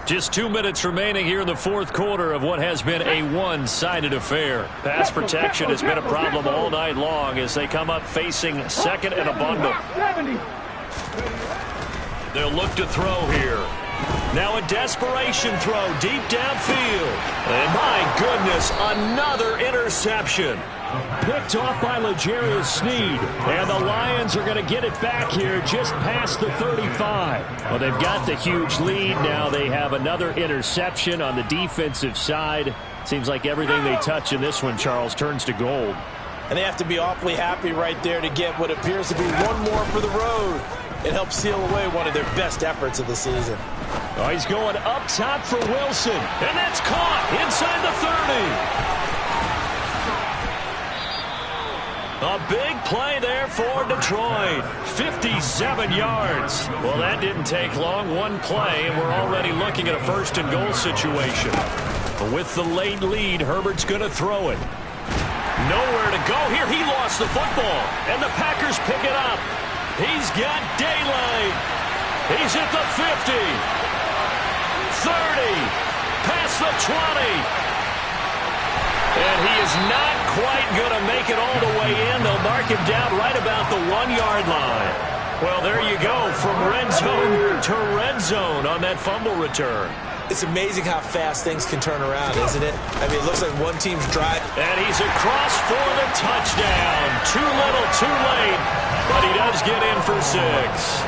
Just 2 minutes remaining here in the 4th quarter of what has been a one-sided affair. Pass protection has been a problem all night long as they come up facing 2nd and a bundle. They'll look to throw here. Now a desperation throw deep downfield. And my goodness, another interception. Picked off by L'Jarius Sneed. And the Lions are going to get it back here just past the 35. Well, they've got the huge lead. Now they have another interception on the defensive side. Seems like everything they touch in this one, Charles, turns to gold. And they have to be awfully happy right there to get what appears to be one more for the road. It helps seal away one of their best efforts of the season. Oh, he's going up top for Wilson. And that's caught inside the 30. A big play there for Detroit. 57 yards. Well, that didn't take long. One play, and we're already looking at a first and goal situation. But with the late lead, Herbert's going to throw it. Nowhere to go here. He lost the football, and the Packers pick it up. He's got daylight. He's at the 50. 30. Past the 20. And he is not quite going to make it all the way in. They'll mark him down right about the 1-yard line. Well, there you go. From red zone to red zone on that fumble return. It's amazing how fast things can turn around, isn't it? I mean, it looks like one team's drive. And he's across for the touchdown. Too little, too late. But he does get in for 6.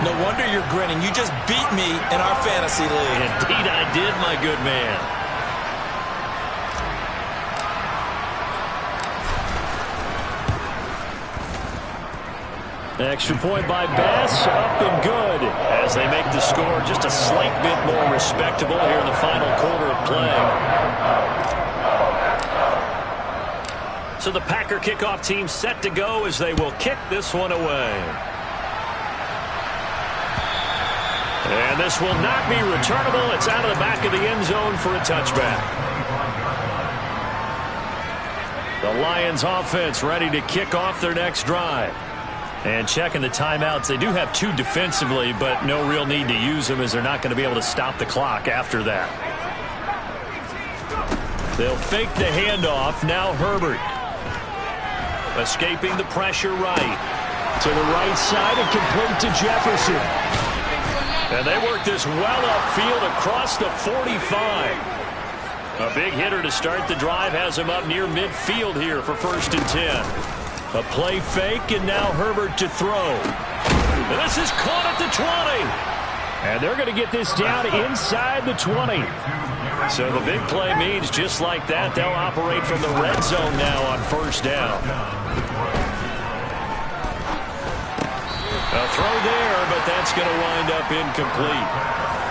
No wonder you're grinning. You just beat me in our fantasy league. Indeed I did, my good man. Extra point by Bass, up and good. As they make the score just a slight bit more respectable here in the final quarter of play. So the Packer kickoff team set to go as they will kick this one away. And this will not be returnable. It's out of the back of the end zone for a touchback. The Lions offense ready to kick off their next drive. And checking the timeouts, they do have 2 defensively, but no real need to use them as they're not going to be able to stop the clock after that. They'll fake the handoff. Now Herbert. Escaping the pressure right. To the right side and complete to Jefferson. And they work this well upfield across the 45. A big hitter to start the drive has him up near midfield here for 1st and 10. A play fake, and now Herbert to throw. And this is caught at the 20. And they're going to get this down inside the 20. So the big play means just like that, they'll operate from the red zone now on 1st down. A throw there, but that's going to wind up incomplete.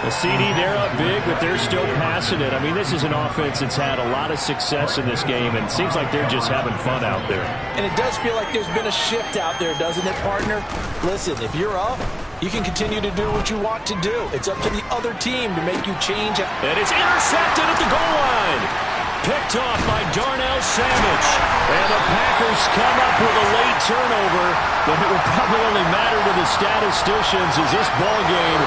The CD, they're up big, but they're still passing it. I mean, this is an offense that's had a lot of success in this game, and it seems like they're just having fun out there. And it does feel like there's been a shift out there, doesn't it, partner? Listen, if you're up, you can continue to do what you want to do. It's up to the other team to make you change. And it's intercepted at the goal line. Picked off by Darnell Savage. And the Packers come up with a late turnover, but it will probably only matter to the statisticians as this ball game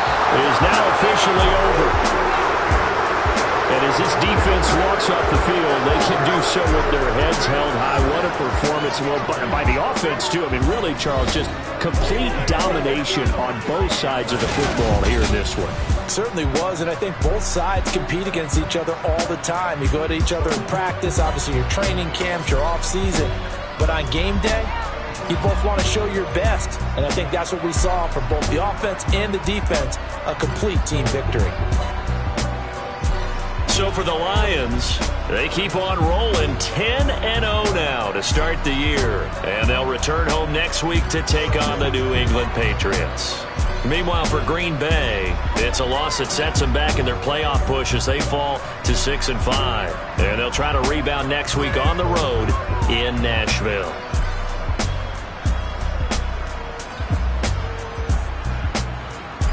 is now officially over. And as this defense walks off the field, they can do so with their heads held high. What a performance. Well, by the offense, too. I mean, really, Charles, just complete domination on both sides of the football here in this one. Certainly was, and I think both sides compete against each other all the time. You go at each other in practice, obviously your training camps, your off-season. But on game day, you both want to show your best. And I think that's what we saw from both the offense and the defense, a complete team victory. So for the Lions, they keep on rolling 10-0 now to start the year. And they'll return home next week to take on the New England Patriots. Meanwhile, for Green Bay, it's a loss that sets them back in their playoff push as they fall to 6-5. And they'll try to rebound next week on the road in Nashville.